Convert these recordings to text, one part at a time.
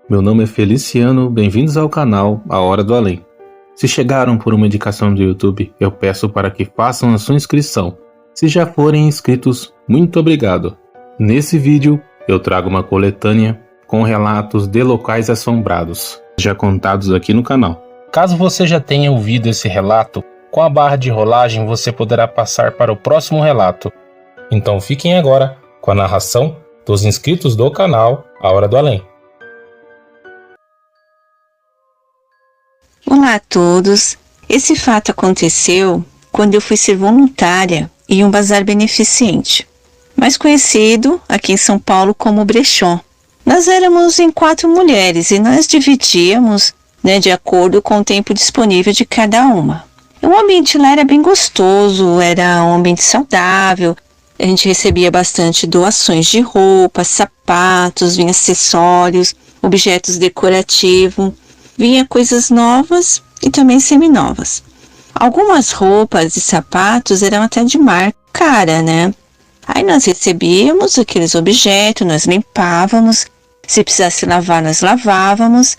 meu nome é Feliciano, bem-vindos ao canal A Hora do Além. Se chegaram por uma indicação do YouTube, eu peço para que façam a sua inscrição. Se já forem inscritos, muito obrigado. Nesse vídeo, eu trago uma coletânea com relatos de locais assombrados, já contados aqui no canal. Caso você já tenha ouvido esse relato, com a barra de rolagem você poderá passar para o próximo relato. Então fiquem agora com a narração dos inscritos do canal A Hora do Além. Olá a todos! Esse fato aconteceu quando eu fui ser voluntária em um bazar beneficente, mais conhecido aqui em São Paulo como brechó. Nós éramos em 4 mulheres e nós dividíamos, de acordo com o tempo disponível de cada uma. O ambiente lá era bem gostoso, era um ambiente saudável, a gente recebia bastante doações de roupas, sapatos, vinha acessórios, objetos decorativos, vinha coisas novas e também seminovas. Algumas roupas e sapatos eram até de marca cara, Aí nós recebíamos aqueles objetos, nós limpávamos, se precisasse lavar, nós lavávamos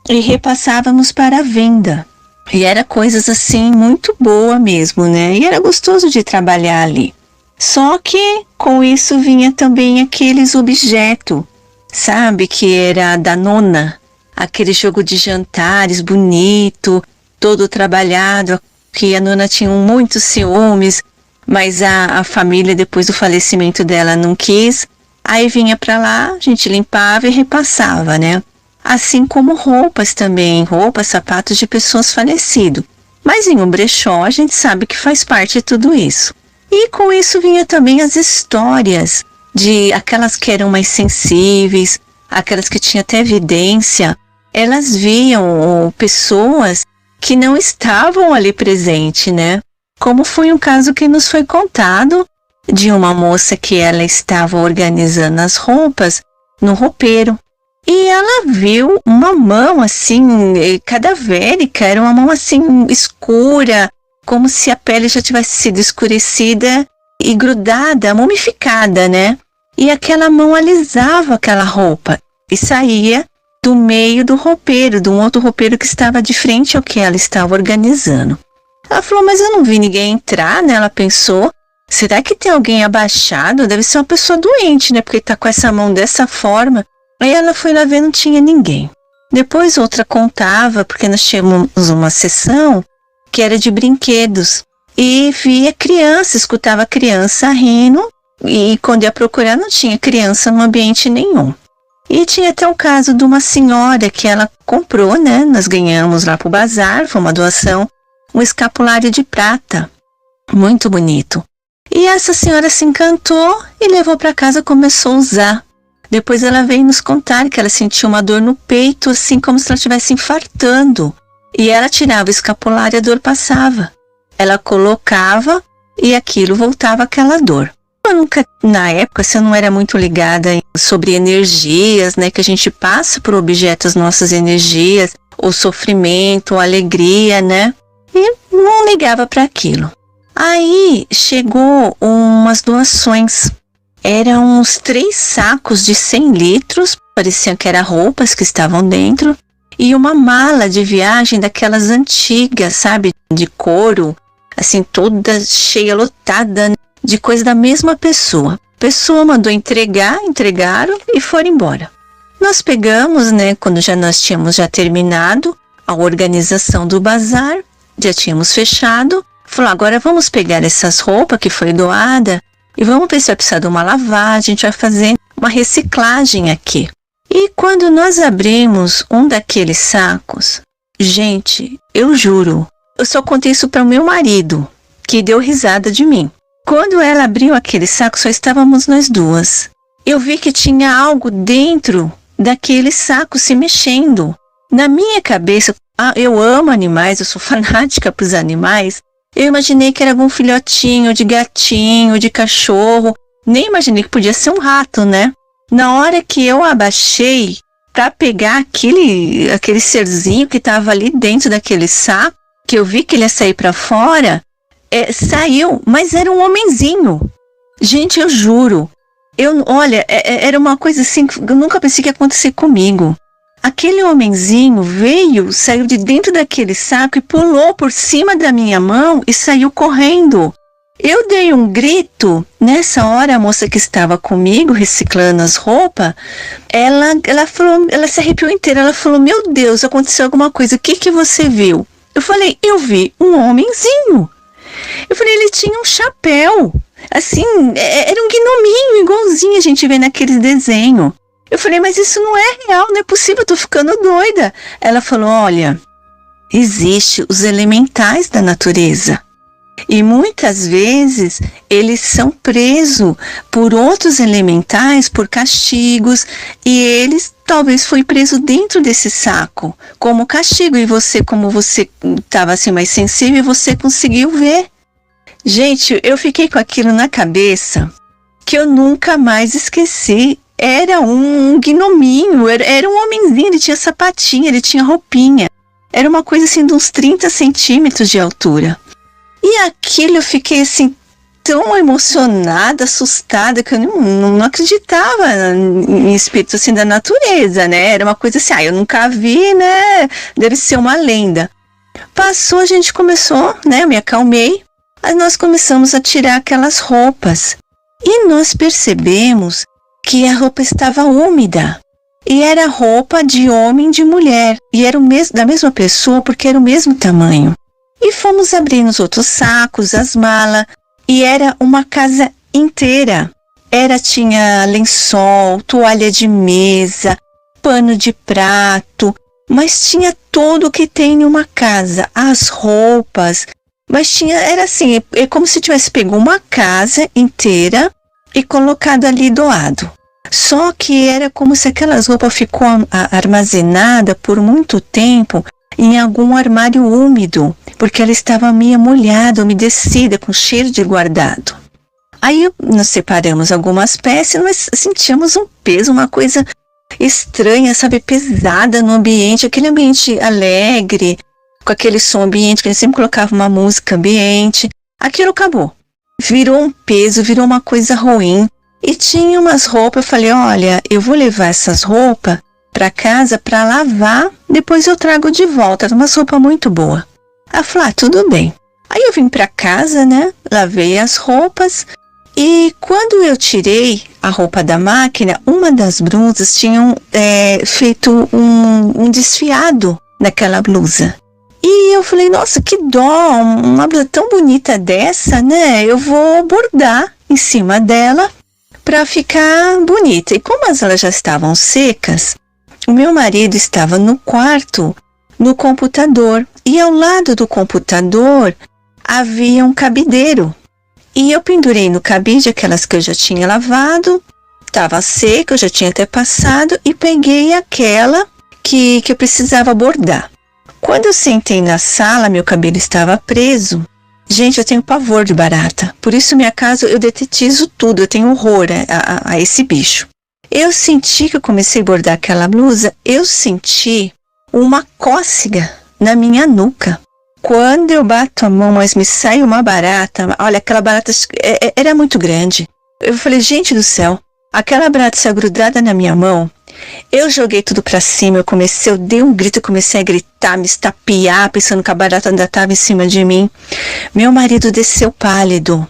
e repassávamos para a venda. E era coisas assim muito boa mesmo, E era gostoso de trabalhar ali. Só que com isso vinha também aqueles objetos, sabe, que era da nona, aquele jogo de jantares bonito, todo trabalhado, que a nona tinha muitos ciúmes, mas a família depois do falecimento dela não quis. Aí vinha para lá, a gente limpava e repassava, Assim como roupas também, roupas, sapatos de pessoas falecidas. Mas em um brechó a gente sabe que faz parte de tudo isso. E com isso vinha também as histórias de aquelas que eram mais sensíveis, aquelas que tinham até evidência. Elas viam pessoas que não estavam ali presentes, Como foi um caso que nos foi contado de uma moça que ela estava organizando as roupas no roupeiro. E ela viu uma mão assim, cadavérica, era uma mão assim escura, como se a pele já tivesse sido escurecida e grudada, mumificada, E aquela mão alisava aquela roupa e saía do meio do roupeiro, de um outro roupeiro que estava de frente ao que ela estava organizando. Ela falou, mas eu não vi ninguém entrar, Ela pensou, será que tem alguém abaixado? Deve ser uma pessoa doente, Porque tá com essa mão dessa forma. Aí ela foi lá ver, não tinha ninguém. Depois outra contava, porque nós tínhamos uma sessão que era de brinquedos. E via criança, escutava criança rindo, e quando ia procurar não tinha criança no ambiente nenhum. E tinha até um caso de uma senhora que ela comprou, Nós ganhamos lá pro bazar, foi uma doação, um escapulário de prata, muito bonito. E essa senhora se encantou e levou para casa e começou a usar. Depois ela veio nos contar que ela sentia uma dor no peito, assim como se ela estivesse infartando. E ela tirava o escapulário e a dor passava. Ela colocava e aquilo voltava aquela dor. Eu nunca, na época, eu não era muito ligada sobre energias, que a gente passa por objetos, nossas energias, ou sofrimento, ou alegria, E não ligava para aquilo. Aí chegou umas doações. Eram uns 3 sacos de 100 litros, pareciam que eram roupas que estavam dentro, e uma mala de viagem daquelas antigas, sabe, de couro, assim, toda cheia, lotada de coisa da mesma pessoa. A pessoa mandou entregaram e foram embora. Nós pegamos, quando nós tínhamos já terminado a organização do bazar, já tínhamos fechado, falou, agora vamos pegar essas roupas que foi doada, e vamos ver se vai precisar de uma lavagem, a gente vai fazer uma reciclagem aqui. E quando nós abrimos um daqueles sacos, gente, eu juro, eu só contei isso para o meu marido, que deu risada de mim. Quando ela abriu aquele saco, só estávamos nós duas. Eu vi que tinha algo dentro daquele saco se mexendo. Na minha cabeça, eu amo animais, eu sou fanática para os animais. Eu imaginei que era algum filhotinho de gatinho, de cachorro. Nem imaginei que podia ser um rato, Na hora que eu abaixei para pegar aquele serzinho que estava ali dentro daquele saco, que eu vi que ele ia sair para fora, saiu, mas era um homenzinho. Gente, eu juro. Olha, era uma coisa assim que eu nunca pensei que ia acontecer comigo. Aquele homenzinho veio, saiu de dentro daquele saco e pulou por cima da minha mão e saiu correndo. Eu dei um grito. Nessa hora, a moça que estava comigo, reciclando as roupas, ela se arrepiou inteira. Ela falou, meu Deus, aconteceu alguma coisa. O que você viu? Eu falei, eu vi um homenzinho. Eu falei, ele tinha um chapéu. Assim, era um gnominho, igualzinho a gente vê naqueles desenhos. Eu falei, mas isso não é real, não é possível, eu tô ficando doida. Ela falou, olha, existem os elementais da natureza. E muitas vezes eles são presos por outros elementais, por castigos, e eles talvez foi preso dentro desse saco, como castigo, e você, como você estava assim mais sensível, você conseguiu ver. Gente, eu fiquei com aquilo na cabeça, que eu nunca mais esqueci. Era um gnominho, era um homenzinho, ele tinha sapatinha, ele tinha roupinha. Era uma coisa assim de uns 30 centímetros de altura. E aquilo eu fiquei assim tão emocionada, assustada, que eu não acreditava em espírito assim da natureza, né? Era uma coisa assim, eu nunca vi, né? Deve ser uma lenda. Passou, a gente começou, né? Eu me acalmei. Aí nós começamos a tirar aquelas roupas. E nós percebemos que a roupa estava úmida. E era roupa de homem e de mulher. E era da mesma pessoa, porque era o mesmo tamanho. E fomos abrindo os outros sacos, as malas, e era uma casa inteira. Tinha lençol, toalha de mesa, pano de prato, mas tinha tudo o que tem em uma casa, as roupas, mas era assim, é como se tivesse pego uma casa inteira e colocado ali do lado. Só que era como se aquelas roupas ficou armazenada por muito tempo em algum armário úmido, porque ela estava meio molhada, umedecida, com cheiro de guardado. Aí nós separamos algumas peças, mas sentíamos um peso, uma coisa estranha, sabe, pesada no ambiente, aquele ambiente alegre, com aquele som ambiente, que a gente sempre colocava uma música ambiente. Aquilo acabou. Virou um peso, virou uma coisa ruim. E tinha umas roupas, eu falei, olha, eu vou levar essas roupas para casa para lavar, depois eu trago de volta, umas roupas muito boas. Ela falou, tudo bem. Aí eu vim para casa, né, lavei as roupas e quando eu tirei a roupa da máquina, uma das blusas tinha feito um desfiado naquela blusa. E eu falei, nossa, que dó, uma blusa tão bonita dessa, né, eu vou bordar em cima dela para ficar bonita. E como elas já estavam secas, o meu marido estava no quarto, no computador, e ao lado do computador havia um cabideiro. E eu pendurei no cabide aquelas que eu já tinha lavado, estava seca, eu já tinha até passado, e peguei aquela que eu precisava bordar. Quando eu sentei na sala, meu cabelo estava preso. Gente, eu tenho pavor de barata, por isso minha casa eu detetizo tudo, eu tenho horror a esse bicho. Eu senti que eu comecei a bordar aquela blusa, eu senti uma cócega na minha nuca. Quando eu bato a mão, mas me sai uma barata, olha, aquela barata era muito grande. Eu falei, gente do céu, aquela barata saiu grudada na minha mão. Eu joguei tudo pra cima, eu dei um grito, eu comecei a gritar, me estapear, pensando que a barata ainda estava em cima de mim. Meu marido desceu pálido.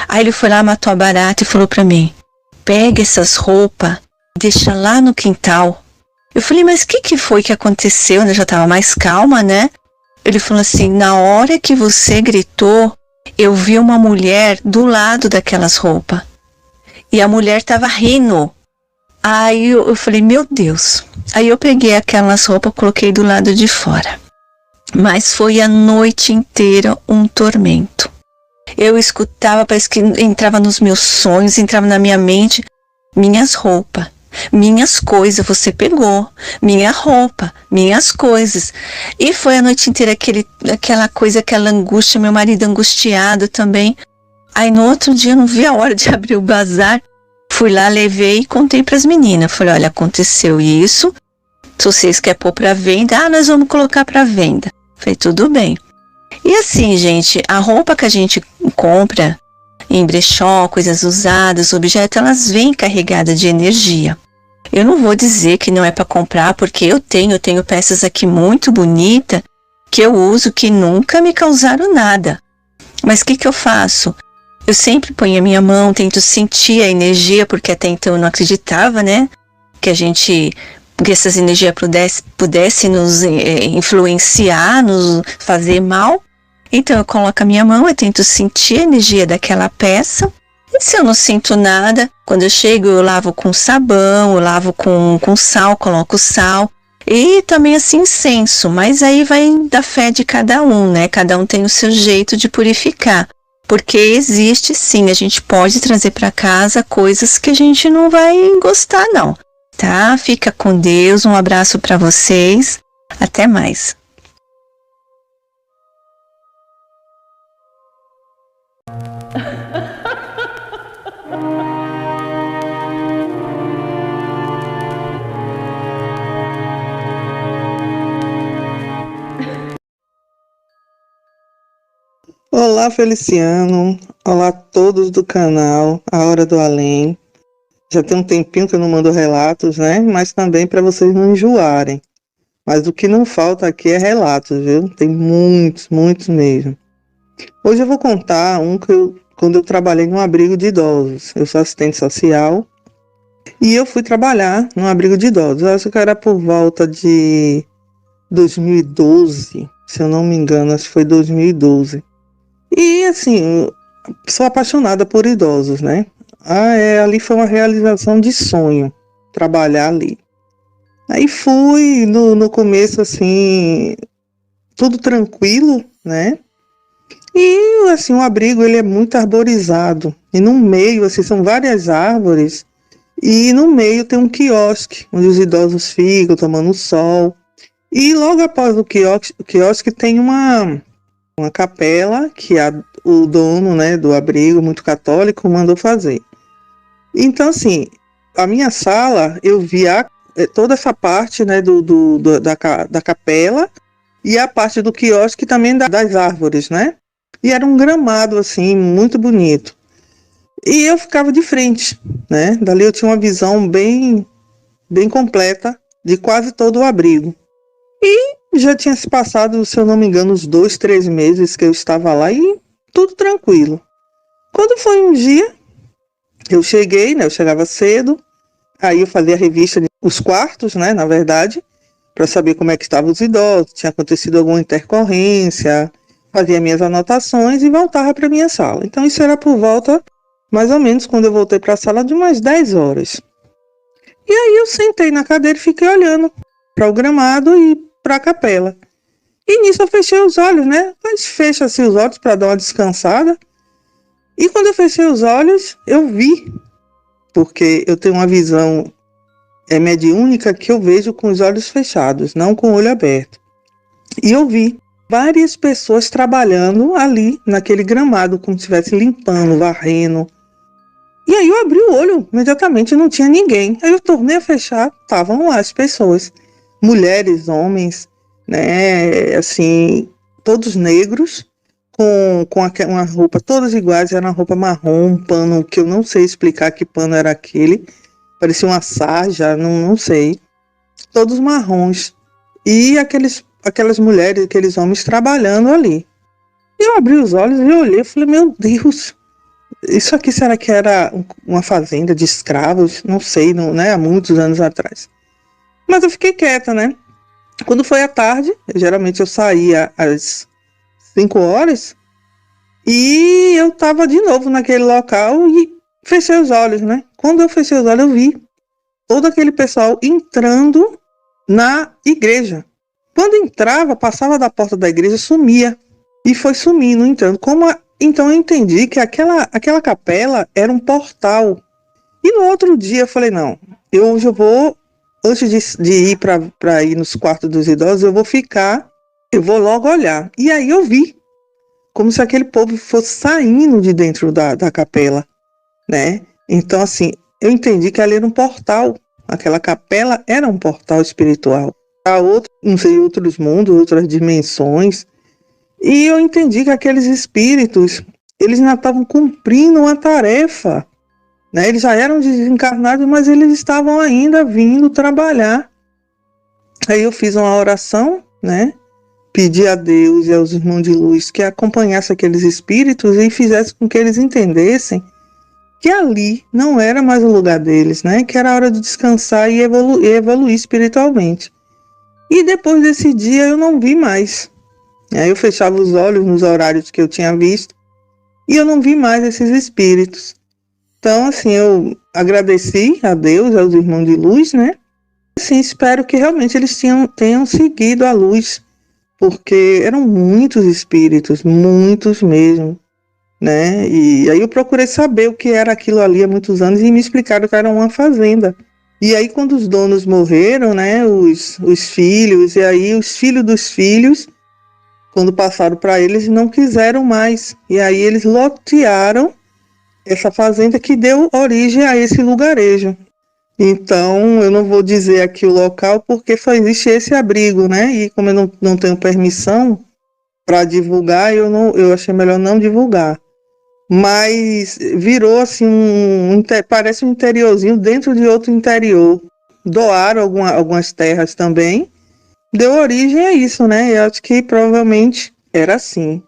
Aí ele foi lá, matou a barata e falou pra mim, pega essas roupas, deixa lá no quintal. Eu falei, mas o que foi que aconteceu? Eu já estava mais calma, né? Ele falou assim, na hora que você gritou, eu vi uma mulher do lado daquelas roupas. E a mulher estava rindo. Aí eu falei, meu Deus. Aí eu peguei aquelas roupas, coloquei do lado de fora. Mas foi a noite inteira um tormento. Eu escutava, parece que entrava nos meus sonhos, entrava na minha mente, minhas roupas, minhas coisas, você pegou, minha roupa, minhas coisas. E foi a noite inteira aquela coisa, aquela angústia, meu marido angustiado também. Aí no outro dia eu não vi a hora de abrir o bazar. Fui lá, levei e contei para as meninas. Falei, olha, aconteceu isso. Se vocês querem pôr para venda, nós vamos colocar para venda. Falei, tudo bem. E assim, gente, a roupa que a gente compra em brechó, coisas usadas, objetos, elas vêm carregadas de energia. Eu não vou dizer que não é para comprar, porque eu tenho peças aqui muito bonitas que eu uso que nunca me causaram nada. Mas o que eu faço? Eu sempre ponho a minha mão, tento sentir a energia, porque até então eu não acreditava, né? Que essas energias pudessem nos influenciar, nos fazer mal. Então eu coloco a minha mão, eu tento sentir a energia daquela peça. E se eu não sinto nada, quando eu chego eu lavo com sabão, eu lavo com sal, coloco sal. E também assim incenso, mas aí vai da fé de cada um, né? Cada um tem o seu jeito de purificar. Porque existe sim, a gente pode trazer para casa coisas que a gente não vai gostar não, tá? Fica com Deus, um abraço para vocês, até mais. Olá, Feliciano. Olá a todos do canal A Hora do Além. Já tem um tempinho que eu não mando relatos, né? Mas também para vocês não enjoarem. Mas o que não falta aqui é relatos, viu? Tem muitos, muitos mesmo. Hoje eu vou contar quando eu trabalhei num abrigo de idosos. Eu sou assistente social e eu fui trabalhar num abrigo de idosos. Eu acho que era por volta de 2012, se eu não me engano, acho que foi 2012. E assim, sou apaixonada por idosos, né? Ali foi uma realização de sonho, trabalhar ali. Aí fui, no começo assim, tudo tranquilo, né? E assim, o abrigo ele é muito arborizado. E no meio, assim, são várias árvores. E no meio tem um quiosque, onde os idosos ficam tomando sol. E logo após o quiosque tem uma capela que o dono, né, do abrigo, muito católico, mandou fazer. Então, assim, a minha sala, eu via toda essa parte, né, da capela e a parte do quiosque também das árvores, né? E era um gramado, assim, muito bonito. E eu ficava de frente, né? Dali eu tinha uma visão bem, bem completa de quase todo o abrigo. E já tinha se passado, se eu não me engano, uns 2, 3 meses que eu estava lá e tudo tranquilo. Quando foi um dia, eu cheguei, né? Eu chegava cedo, aí eu fazia a revista os quartos, né? Na verdade, para saber como é que estavam os idosos, tinha acontecido alguma intercorrência, fazia minhas anotações e voltava para minha sala. Então isso era por volta, mais ou menos, quando eu voltei para a sala, de umas 10 horas. E aí eu sentei na cadeira e fiquei olhando para o gramado e para a capela. E nisso eu fechei os olhos, né? Mas fecha assim os olhos para dar uma descansada. E quando eu fechei os olhos, eu vi, porque eu tenho uma visão mediúnica que eu vejo com os olhos fechados, não com o olho aberto. E eu vi várias pessoas trabalhando ali naquele gramado, como se estivesse limpando, varrendo. E aí eu abri o olho, imediatamente não tinha ninguém. Aí eu tornei a fechar, estavam lá as pessoas, mulheres, homens, né, assim, todos negros, com uma roupa todas iguais, era uma roupa marrom, um pano que eu não sei explicar que pano era aquele, parecia uma sarja, não sei, todos marrons, e aquelas mulheres, aqueles homens trabalhando ali. Eu abri os olhos e olhei e falei, meu Deus, isso aqui será que era uma fazenda de escravos? Não sei, não, né, há muitos anos atrás. Mas eu fiquei quieta, né? Quando foi à tarde, geralmente eu saía às 5 horas, e eu estava de novo naquele local e fechei os olhos, né? Quando eu fechei os olhos, eu vi todo aquele pessoal entrando na igreja. Quando entrava, passava da porta da igreja, sumia. E foi sumindo, entrando. Então eu entendi que aquela capela era um portal. E no outro dia eu falei, não, hoje eu vou, antes de ir para ir nos quartos dos idosos, eu vou logo olhar. E aí eu vi, como se aquele povo fosse saindo de dentro da capela, né? Então, assim, eu entendi que ali era um portal. Aquela capela era um portal espiritual. Há não sei, outros mundos, outras dimensões. E eu entendi que aqueles espíritos, eles ainda estavam cumprindo uma tarefa, né? Eles já eram desencarnados, mas eles estavam ainda vindo trabalhar. Aí eu fiz uma oração, né? Pedi a Deus e aos irmãos de luz que acompanhassem aqueles espíritos e fizesse com que eles entendessem que ali não era mais o lugar deles, né? Que era a hora de descansar e evoluir espiritualmente. E depois desse dia eu não vi mais. Aí eu fechava os olhos nos horários que eu tinha visto e eu não vi mais esses espíritos. Então, assim, eu agradeci a Deus, aos irmãos de luz, né? Assim, espero que realmente eles tenham seguido a luz, porque eram muitos espíritos, muitos mesmo, né? E aí eu procurei saber o que era aquilo ali há muitos anos e me explicaram que era uma fazenda. E aí quando os donos morreram, né, os filhos, e aí os filhos dos filhos, quando passaram para eles, não quiseram mais. E aí eles lotearam essa fazenda que deu origem a esse lugarejo. Então, eu não vou dizer aqui o local porque só existe esse abrigo, né? E como eu não tenho permissão para divulgar, eu achei melhor não divulgar. Mas virou assim, parece um interiorzinho dentro de outro interior. Doaram algumas terras também. Deu origem a isso, né? Eu acho que provavelmente era assim.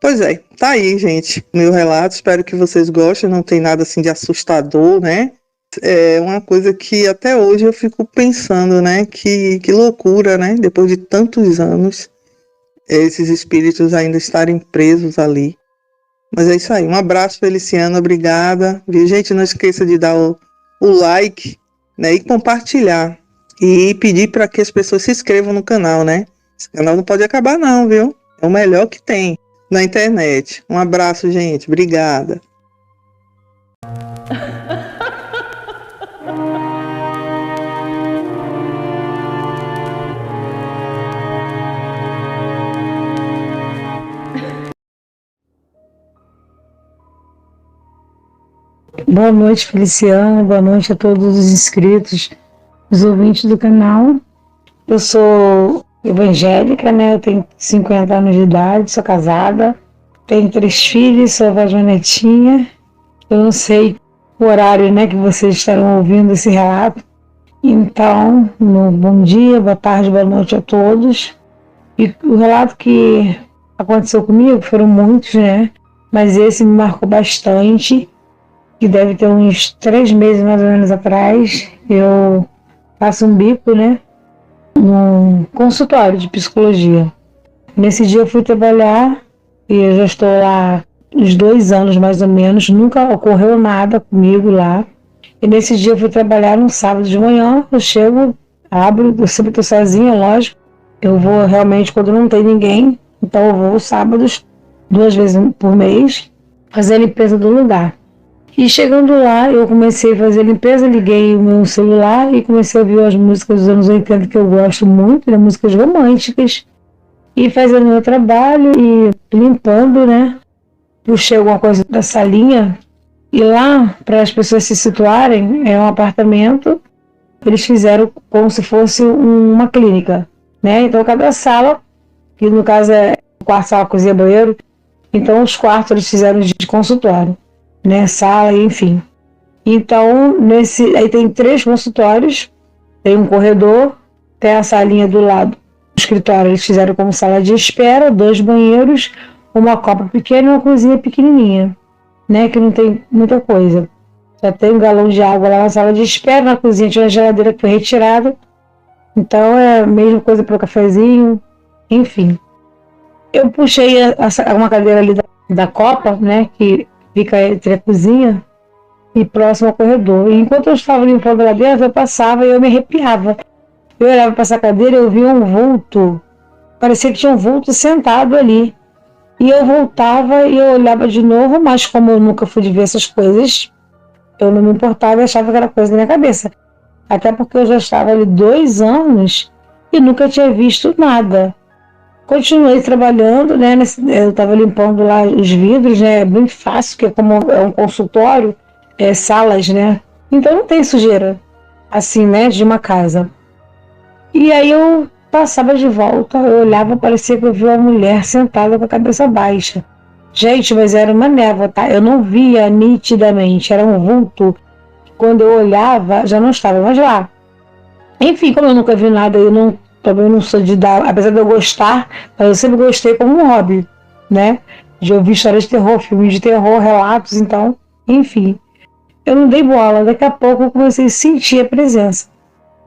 Pois é, tá aí, gente, meu relato. Espero que vocês gostem. Não tem nada assim de assustador, né? É uma coisa que até hoje eu fico pensando, né? Que loucura, né? Depois de tantos anos, esses espíritos ainda estarem presos ali. Mas é isso aí. Um abraço, Feliciano. Obrigada. Gente, não esqueça de dar o like, né? E compartilhar. E pedir para que as pessoas se inscrevam no canal, né? Esse canal não pode acabar não, viu? É o melhor que tem na internet. Um abraço, gente. Obrigada. Boa noite, Feliciano. Boa noite a todos os inscritos, os ouvintes do canal. Eu sou evangélica, né? Eu tenho 50 anos de idade, sou casada, tenho 3 filhos, sou avó Jonetinha. Eu não sei o horário, né, que vocês estarão ouvindo esse relato. Então, bom dia, boa tarde, boa noite a todos. E o relato que aconteceu comigo foram muitos, né? Mas esse me marcou bastante. Que deve ter uns 3 meses mais ou menos atrás, eu faço um bico, né, num consultório de psicologia. Nesse dia eu fui trabalhar e eu já estou lá uns 2 anos mais ou menos, nunca ocorreu nada comigo lá. E nesse dia eu fui trabalhar num sábado de manhã, eu chego, abro, eu sempre estou sozinha, lógico, eu vou realmente quando não tem ninguém, então eu vou sábados, 2 vezes por mês, fazer a limpeza do lugar. E chegando lá, eu comecei a fazer a limpeza, liguei o meu celular e comecei a ouvir as músicas dos anos 80 que eu gosto muito, né, músicas românticas. E fazendo meu trabalho e limpando, né, puxei alguma coisa da salinha. E lá, para as pessoas se situarem, é um apartamento, eles fizeram como se fosse uma clínica, né? Então cada sala, que no caso é quarto, sala, cozinha, banheiro, então os quartos eles fizeram de consultório, né, sala, enfim. Então, aí tem 3 consultórios, tem um corredor, tem a salinha do lado do escritório, eles fizeram como sala de espera, 2 banheiros, uma copa pequena e uma cozinha pequenininha, né, que não tem muita coisa. Já tem um galão de água lá na sala de espera, na cozinha tinha uma geladeira que foi retirada, então é a mesma coisa para o cafezinho, enfim. Eu puxei uma cadeira ali da copa, né, que fica entre a cozinha e próximo ao corredor. E enquanto eu estava limpando lá dentro, eu passava e eu me arrepiava. Eu olhava para essa cadeira e eu via um vulto. Parecia que tinha um vulto sentado ali. E eu voltava e eu olhava de novo, mas como eu nunca fui de ver essas coisas, eu não me importava e achava que era coisa da minha cabeça. Até porque eu já estava ali 2 anos e nunca tinha visto nada. Continuei trabalhando, né? Eu estava limpando lá os vidros, né? É bem fácil, porque como é um consultório, salas, né? Então não tem sujeira, assim, né? De uma casa. E aí eu passava de volta, eu olhava, parecia que eu via uma mulher sentada com a cabeça baixa. Gente, mas era uma névoa, tá? Eu não via nitidamente, era um vulto quando eu olhava, já não estava mais lá. Enfim, como eu nunca vi nada, também não sou de dar, apesar de eu gostar, mas eu sempre gostei como um hobby, né? De ouvir histórias de terror, filmes de terror, relatos, então, enfim. Eu não dei bola, daqui a pouco eu comecei a sentir a presença.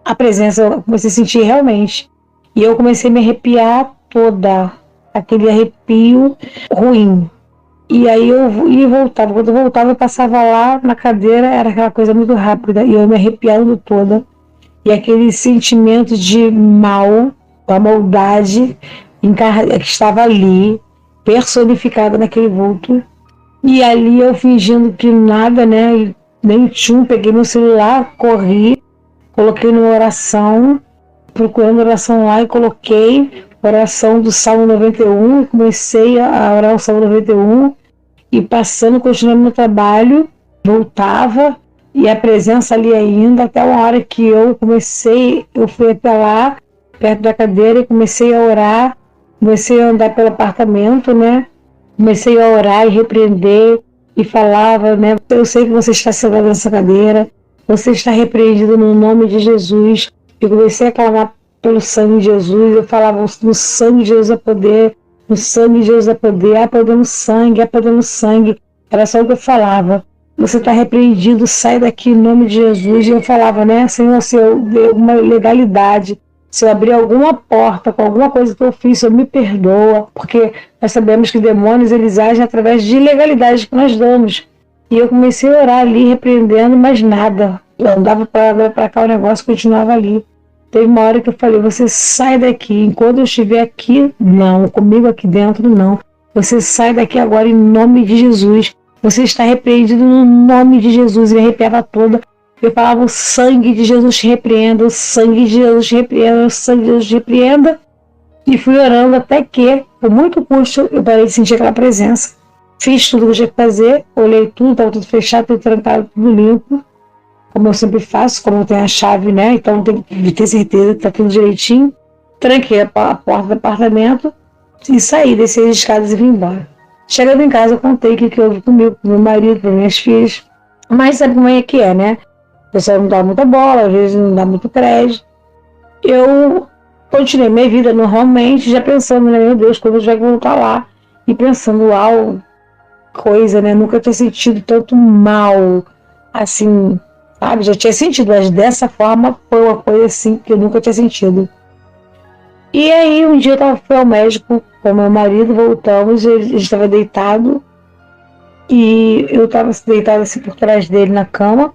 A presença eu comecei a sentir realmente. E eu comecei a me arrepiar toda, aquele arrepio ruim. E aí eu ia e voltava. Quando eu voltava, eu passava lá na cadeira, era aquela coisa muito rápida, e eu me arrepiando toda. E aquele sentimento de mal, da maldade, que estava ali, personificada naquele vulto. E ali eu fingindo que nada, né? E nem peguei meu celular, corri, coloquei numa oração, procurando oração lá e coloquei oração do Salmo 91 e comecei a orar o Salmo 91 e passando, continuando no trabalho, voltava e a presença ali ainda, até uma hora que eu fui até lá, perto da cadeira e comecei a orar, comecei a andar pelo apartamento, né? Comecei a orar e repreender e falava, né? Eu sei que você está sentado nessa cadeira, você está repreendido no nome de Jesus. Eu comecei a clamar pelo sangue de Jesus, eu falava, no sangue de Jesus há poder, no sangue de Jesus há poder, há poder no sangue, há poder no sangue. Era só o que eu falava. Você está repreendido, sai daqui em nome de Jesus. E eu falava, né, Senhor, se eu dei alguma ilegalidade, se eu abrir alguma porta com alguma coisa que eu fiz, Senhor, me perdoa, porque nós sabemos que demônios, eles agem através de ilegalidades que nós damos. E eu comecei a orar ali, repreendendo, mas nada. Eu andava para cá, o negócio continuava ali. Teve uma hora que eu falei, você sai daqui, enquanto eu estiver aqui, não, comigo aqui dentro, não. Você sai daqui agora em nome de Jesus. Você está repreendido no nome de Jesus. E me arrepiava toda. Eu falava, o sangue de Jesus te repreenda, o sangue de Jesus te repreenda, o sangue de Jesus te repreenda. E fui orando até que, por muito custo, eu parei de sentir aquela presença. Fiz tudo que eu tinha que fazer, olhei tudo, estava tudo fechado, tudo trancado, tudo limpo. Como eu sempre faço, como eu tenho a chave, né? Então tenho que ter certeza que está tudo direitinho. Tranquei a porta do apartamento e saí, desci as escadas e vim embora. Chegando em casa, eu contei o que houve comigo, com meu marido, com minhas filhas. Mas sabe como é que é, né? O pessoal não dá muita bola, às vezes não dá muito crédito. Eu continuei minha vida normalmente, já pensando, né, meu Deus, quando eu tiver que voltar lá. E pensando, uau, coisa, né? Nunca tinha sentido tanto mal, assim, sabe? Já tinha sentido, mas dessa forma foi uma coisa assim que eu nunca tinha sentido. E aí um dia eu fui ao médico com meu marido, voltamos, ele estava deitado e eu estava deitada assim por trás dele na cama,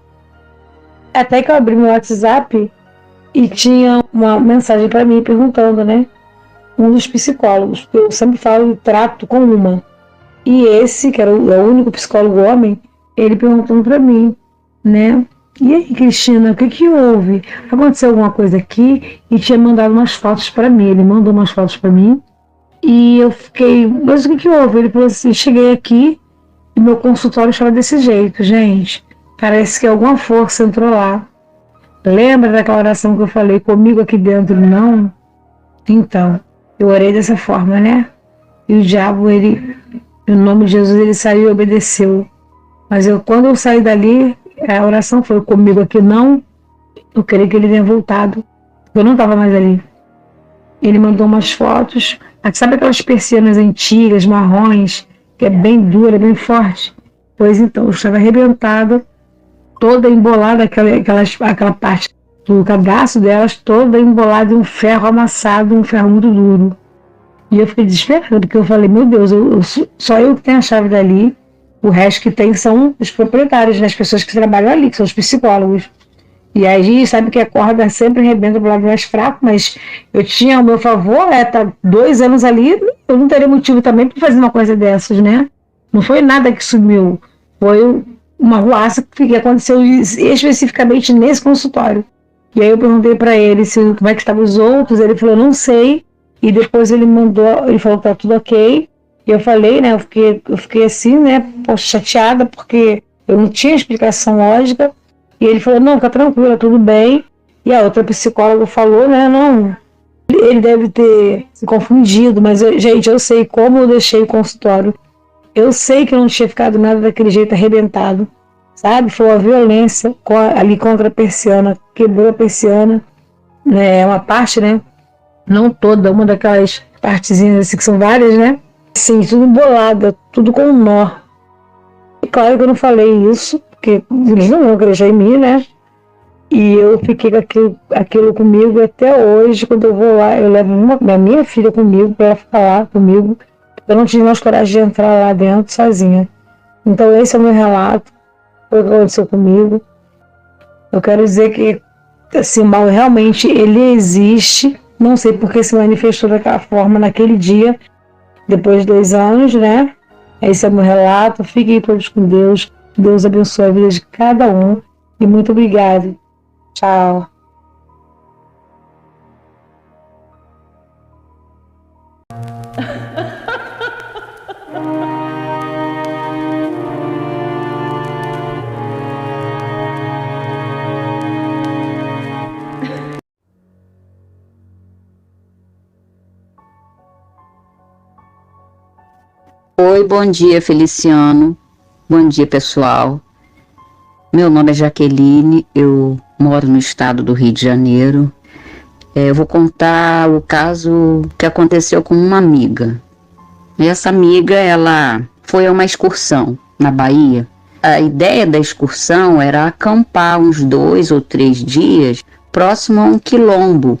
até que eu abri meu WhatsApp e tinha uma mensagem para mim perguntando, né? Um dos psicólogos, porque eu sempre falo e trato com uma. E esse, que era o único psicólogo homem, ele perguntando para mim, né? E aí, Cristina, o que houve? Aconteceu alguma coisa aqui? E tinha mandado umas fotos para mim. Ele mandou umas fotos para mim. E eu fiquei, mas o que houve? Ele falou assim, cheguei aqui e meu consultório estava desse jeito, gente. Parece que alguma força entrou lá. Lembra daquela oração que eu falei comigo aqui dentro? Não? Então, eu orei dessa forma, né? E o diabo, ele, em nome de Jesus, ele saiu e obedeceu. Mas quando eu saí dali, a oração foi comigo aqui, não. Eu queria que ele tenha voltado. Eu não estava mais ali. Ele mandou umas fotos. Sabe aquelas persianas antigas, marrons, que é bem dura, bem forte? Pois então, eu estava arrebentada, toda embolada, aquela parte do cadastro delas, toda embolada em um ferro amassado, um ferro muito duro. E eu fiquei desesperada, porque eu falei, meu Deus, só eu que tenho a chave dali. O resto que tem são os proprietários, né? As pessoas que trabalham ali, que são os psicólogos. E aí, sabe que a corda sempre arrebenta pro lado mais fraco, mas eu tinha ao meu favor, tá 2 anos ali, eu não teria motivo também para fazer uma coisa dessas, né? Não foi nada que sumiu, foi uma ruaça que aconteceu especificamente nesse consultório. E aí eu perguntei para ele como é que estavam os outros, ele falou, não sei, e depois ele falou que tá tudo ok. E eu falei, né, eu fiquei assim, né, chateada, porque eu não tinha explicação lógica. E ele falou, não, fica tranquila, tudo bem. E a outra psicóloga falou, né, não, ele deve ter se confundido, mas, gente, eu sei como eu deixei o consultório. Eu sei que eu não tinha ficado nada daquele jeito arrebentado. sabe? Foi uma violência ali contra a persiana, quebrou a persiana, né? Uma parte, né? Não toda, uma daquelas partezinhas assim, que são várias, né? Sim, tudo bolado, tudo com um nó. E claro que eu não falei isso, porque eles não vão acreditar em mim, né? E eu fiquei com aquilo comigo até hoje. Quando eu vou lá, eu levo a minha filha comigo para ela ficar lá comigo. Eu não tive mais coragem de entrar lá dentro sozinha. Então esse é o meu relato, foi o que aconteceu comigo. Eu quero dizer que assim, o mal realmente ele existe. Não sei porque se manifestou daquela forma naquele dia, depois de 2 anos, né? Esse é o meu relato. Fiquem todos com Deus. Deus abençoe a vida de cada um. E muito obrigada. Tchau. Oi, bom dia, Feliciano. Bom dia, pessoal. Meu nome é Jaqueline, eu moro no estado do Rio de Janeiro. Eu vou contar o caso que aconteceu com uma amiga. Essa amiga, ela foi a uma excursão na Bahia. A ideia da excursão era acampar uns 2 ou 3 dias próximo a um quilombo,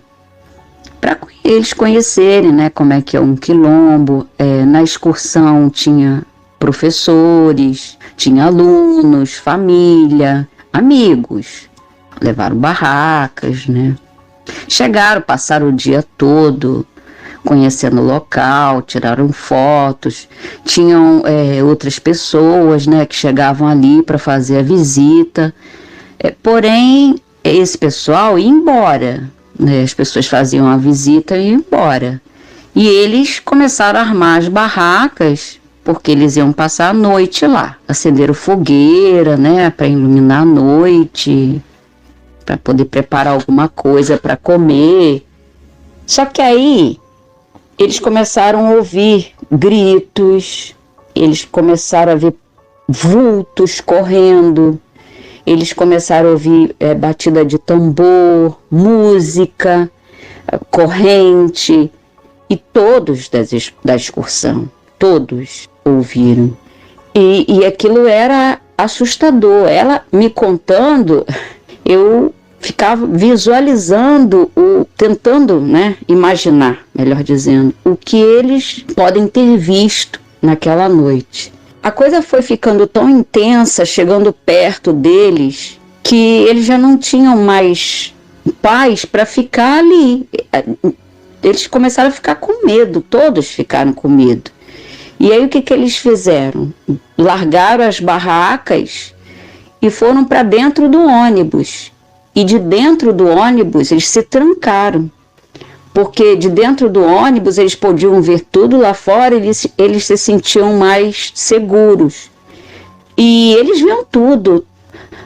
para eles conhecerem, né, como é que é um quilombo. Na excursão tinha professores, tinha alunos, família, amigos, levaram barracas, né? Chegaram, passaram o dia todo conhecendo o local, tiraram fotos, tinham outras pessoas, né, que chegavam ali para fazer a visita, porém esse pessoal ia embora, né? As pessoas faziam a visita e iam embora, e eles começaram a armar as barracas, porque eles iam passar a noite lá, acenderam fogueira, né, para iluminar a noite, para poder preparar alguma coisa para comer. Só que aí eles começaram a ouvir gritos, eles começaram a ver vultos correndo, eles começaram a ouvir batida de tambor, música, corrente, e todos da excursão, todos ouviram. E aquilo era assustador. Ela me contando, eu ficava visualizando, tentando, né, imaginar, melhor dizendo, o que eles podem ter visto naquela noite. A coisa foi ficando tão intensa, chegando perto deles, que eles já não tinham mais paz para ficar ali. Eles começaram a ficar com medo, todos ficaram com medo. E aí o que eles fizeram? Largaram as barracas e foram para dentro do ônibus. E de dentro do ônibus eles se trancaram, porque de dentro do ônibus eles podiam ver tudo lá fora, eles se sentiam mais seguros. E eles viam tudo,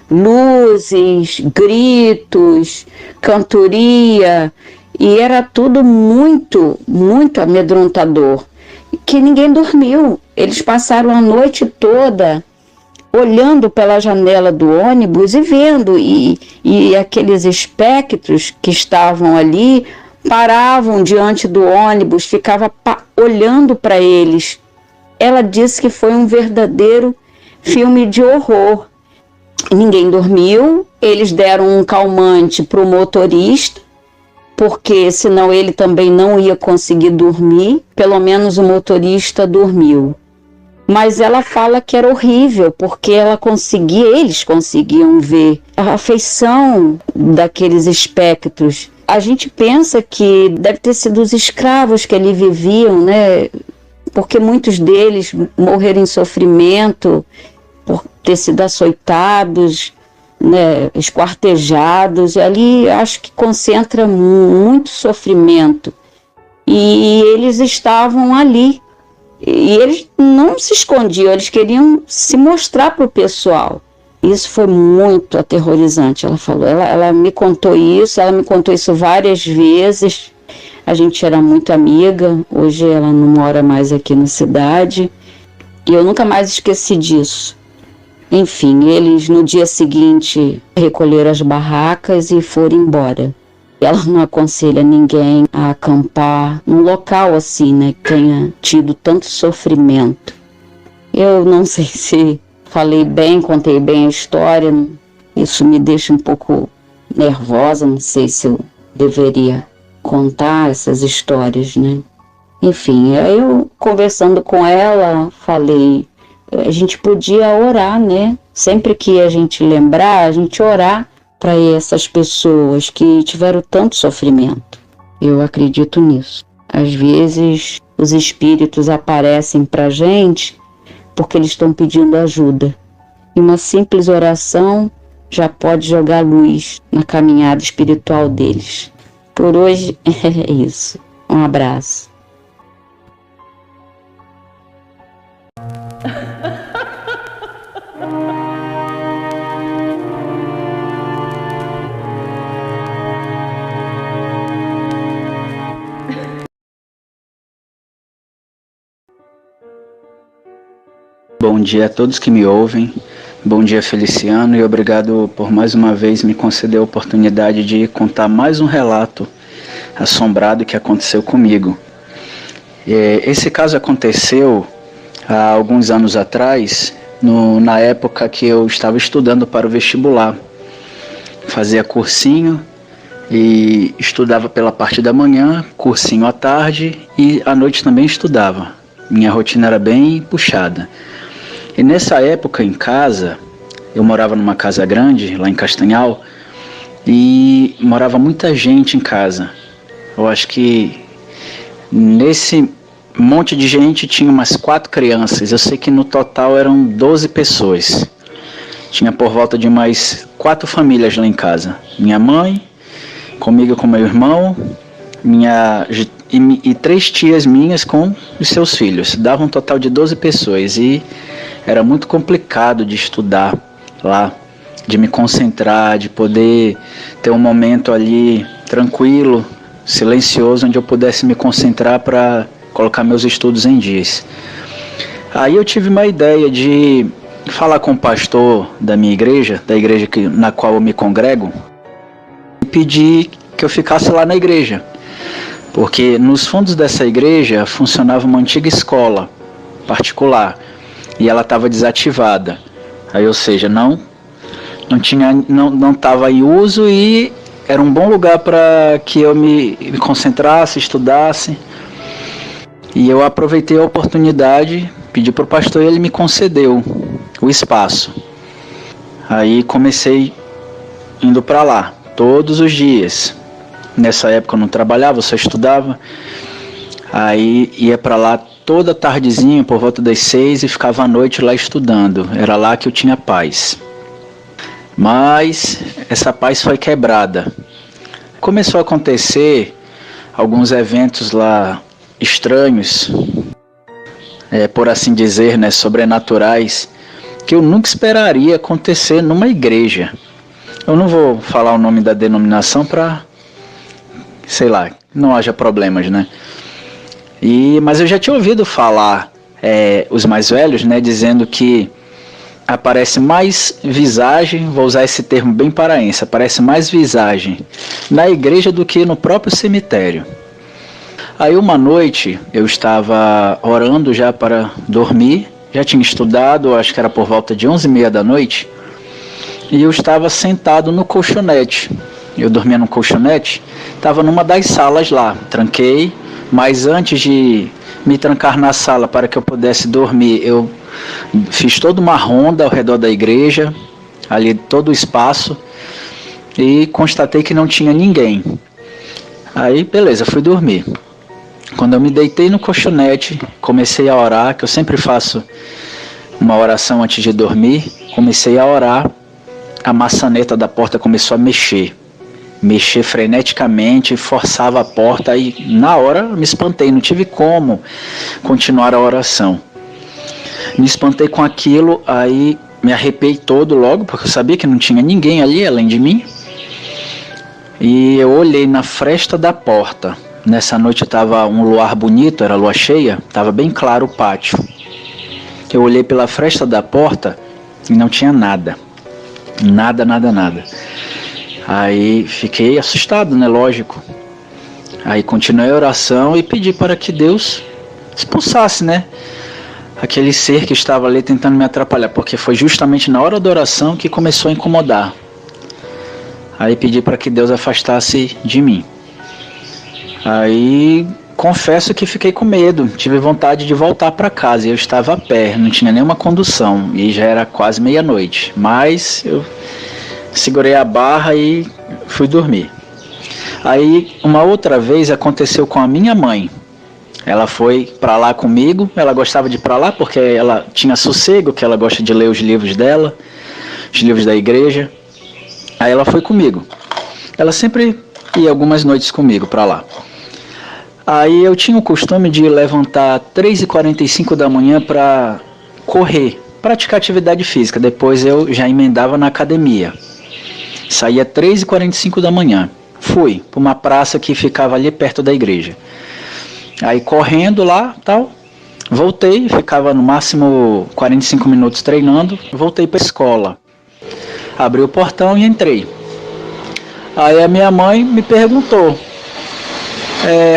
luzes, gritos, cantoria, e era tudo muito, muito amedrontador, que ninguém dormiu. Eles passaram a noite toda olhando pela janela do ônibus e vendo, e aqueles espectros que estavam ali paravam diante do ônibus, ficava olhando para eles. Ela disse que foi um verdadeiro filme de horror. Ninguém dormiu, eles deram um calmante para o motorista, porque senão ele também não ia conseguir dormir. Pelo menos o motorista dormiu. Mas ela fala que era horrível, porque eles conseguiam ver a feição daqueles espectros. A gente pensa que deve ter sido os escravos que ali viviam, né? Porque muitos deles morreram em sofrimento por ter sido açoitados, né? Esquartejados. Ali acho que concentra muito sofrimento. E eles estavam ali. E eles não se escondiam, eles queriam se mostrar para o pessoal. Isso foi muito aterrorizante, ela falou. Ela me contou isso várias vezes. A gente era muito amiga, hoje ela não mora mais aqui na cidade. E eu nunca mais esqueci disso. Enfim, eles no dia seguinte recolheram as barracas e foram embora. Ela não aconselha ninguém a acampar num local assim, né, que tenha tido tanto sofrimento. Eu não sei se falei bem, contei bem a história, isso me deixa um pouco nervosa, não sei se eu deveria contar essas histórias, né? Enfim, eu conversando com ela, falei, a gente podia orar, né? Sempre que a gente lembrar, a gente orar para essas pessoas que tiveram tanto sofrimento. Eu acredito nisso. Às vezes os espíritos aparecem para a gente porque eles estão pedindo ajuda. E uma simples oração já pode jogar luz na caminhada espiritual deles. Por hoje é isso. Um abraço. Bom dia a todos que me ouvem, bom dia Feliciano e obrigado por mais uma vez me conceder a oportunidade de contar mais um relato assombrado que aconteceu comigo. Esse caso aconteceu há alguns anos atrás, na época que eu estava estudando para o vestibular. Fazia cursinho e estudava pela parte da manhã, cursinho à tarde e à noite também estudava. Minha rotina era bem puxada. E nessa época em casa, eu morava numa casa grande, lá em Castanhal, e morava muita gente em casa. Eu acho que nesse monte de gente tinha umas 4 crianças. Eu sei que no total eram 12 pessoas. Tinha por volta de mais 4 famílias lá em casa. Minha mãe, comigo com meu irmão, e 3 tias minhas com os seus filhos. Dava um total de 12 pessoas e era muito complicado de estudar lá, de me concentrar, de poder ter um momento ali tranquilo, silencioso, onde eu pudesse me concentrar para colocar meus estudos em dias. Aí eu tive uma ideia de falar com o pastor da minha igreja, da igreja na qual eu me congrego, e pedir que eu ficasse lá na igreja. Porque nos fundos dessa igreja funcionava uma antiga escola particular e ela estava desativada. Aí, ou seja, não estava em uso e era um bom lugar para que eu me concentrasse, estudasse. E eu aproveitei a oportunidade, pedi para o pastor e ele me concedeu o espaço. Aí comecei indo para lá todos os dias. Nessa época eu não trabalhava, eu só estudava. Aí ia para lá toda tardezinha, por volta das 6, e ficava à noite lá estudando. Era lá que eu tinha paz. Mas essa paz foi quebrada. Começou a acontecer alguns eventos lá estranhos, por assim dizer, né, sobrenaturais, que eu nunca esperaria acontecer numa igreja. Eu não vou falar o nome da denominação para, sei lá, não haja problemas, né? Mas eu já tinha ouvido falar, os mais velhos, né, dizendo que aparece mais visagem, vou usar esse termo bem paraense, aparece mais visagem na igreja do que no próprio cemitério. Aí uma noite eu estava orando já para dormir, já tinha estudado, acho que era por volta de 11h30 da noite, e eu estava sentado no colchonete. Eu dormia no colchonete, estava numa das salas lá, tranquei, mas antes de me trancar na sala para que eu pudesse dormir, eu fiz toda uma ronda ao redor da igreja, ali todo o espaço, e constatei que não tinha ninguém. Aí beleza, fui dormir. Quando eu me deitei no colchonete, comecei a orar, que eu sempre faço uma oração antes de dormir, comecei a orar, a maçaneta da porta começou a mexer freneticamente, forçava a porta e na hora eu me espantei, não tive como continuar a oração. Me espantei com aquilo, aí me arrepiei todo logo, porque eu sabia que não tinha ninguém ali além de mim. E eu olhei na fresta da porta. Nessa noite estava um luar bonito, era lua cheia, estava bem claro o pátio. Eu olhei pela fresta da porta e não tinha nada. Nada. Aí fiquei assustado, né? Lógico. Aí continuei a oração e pedi para que Deus expulsasse, né? Aquele ser que estava ali tentando me atrapalhar, porque foi justamente na hora da oração que começou a incomodar. Aí pedi para que Deus afastasse de mim. Aí confesso que fiquei com medo, tive vontade de voltar para casa. Eu estava a pé, não tinha nenhuma condução e já era quase meia-noite. Mas eu segurei a barra e fui dormir. Aí uma outra vez aconteceu com a minha mãe. Ela foi para lá comigo, ela gostava de ir para lá porque ela tinha sossego, que ela gosta de ler os livros dela, os livros da igreja. Aí ela foi comigo. Ela sempre ia algumas noites comigo para lá. Aí eu tinha o costume de levantar 3h45 da manhã para correr, praticar atividade física. Depois eu já emendava na academia. Saía 3h45 da manhã. Fui para uma praça que ficava ali perto da igreja. Aí correndo lá, tal, voltei, ficava no máximo 45 minutos treinando, voltei para a escola. Abri o portão e entrei. Aí a minha mãe me perguntou: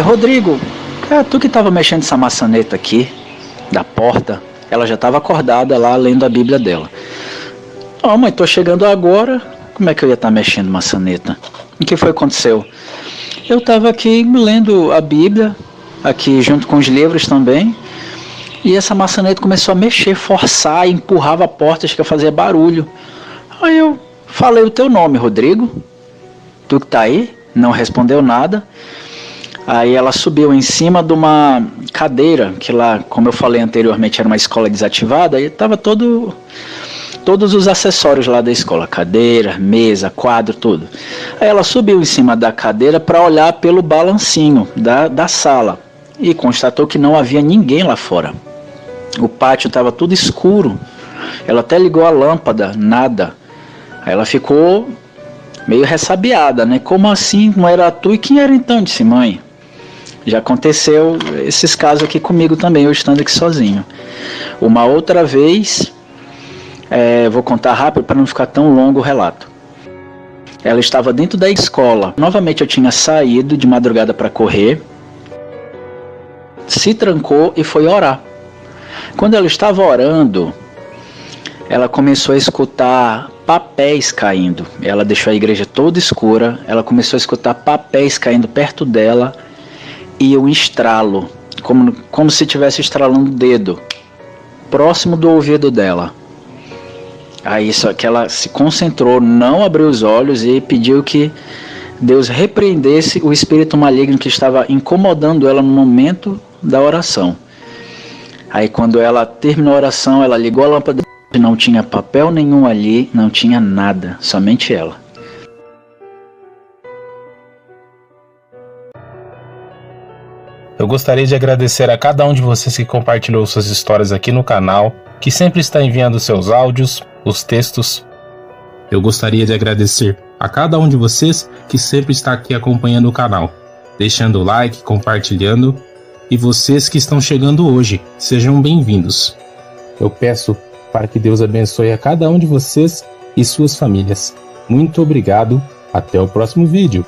Rodrigo, tu que estava mexendo essa maçaneta aqui, da porta? Ela já estava acordada lá, lendo a Bíblia dela. Não, mãe, tô chegando agora, como é que eu ia estar mexendo maçaneta? O que foi que aconteceu? Eu estava aqui lendo a Bíblia, aqui junto com os livros também, e essa maçaneta começou a mexer, forçar, empurrava a porta, acho que fazia barulho. Aí eu falei o teu nome, Rodrigo, tu que tá aí? Não respondeu nada. Aí ela subiu em cima de uma cadeira, que lá, como eu falei anteriormente, era uma escola desativada, e estava todos os acessórios lá da escola, cadeira, mesa, quadro, tudo. Aí ela subiu em cima da cadeira para olhar pelo balancinho da sala e constatou que não havia ninguém lá fora. O pátio estava tudo escuro. Ela até ligou a lâmpada, nada. Aí ela ficou meio ressabiada, né? Como assim? Não era tu? E quem era então? Disse: mãe, já aconteceu esses casos aqui comigo também, eu estando aqui sozinho. Uma outra vez, vou contar rápido para não ficar tão longo o relato. Ela estava dentro da escola. Novamente eu tinha saído de madrugada para correr, se trancou e foi orar. Quando ela estava orando, ela começou a escutar papéis caindo. Ela deixou a igreja toda escura, ela começou a escutar papéis caindo perto dela e um estralo, como se estivesse estralando o dedo, próximo do ouvido dela. Aí só que ela se concentrou, não abriu os olhos e pediu que Deus repreendesse o espírito maligno que estava incomodando ela no momento da oração. Aí quando ela terminou a oração, ela ligou a lâmpada, não tinha papel nenhum ali, não tinha nada, somente ela. Eu gostaria de agradecer a cada um de vocês que compartilhou suas histórias aqui no canal, que sempre está enviando seus áudios, os textos. Eu gostaria de agradecer a cada um de vocês que sempre está aqui acompanhando o canal, deixando o like, compartilhando, e vocês que estão chegando hoje, sejam bem-vindos. Eu peço para que Deus abençoe a cada um de vocês e suas famílias. Muito obrigado, até o próximo vídeo.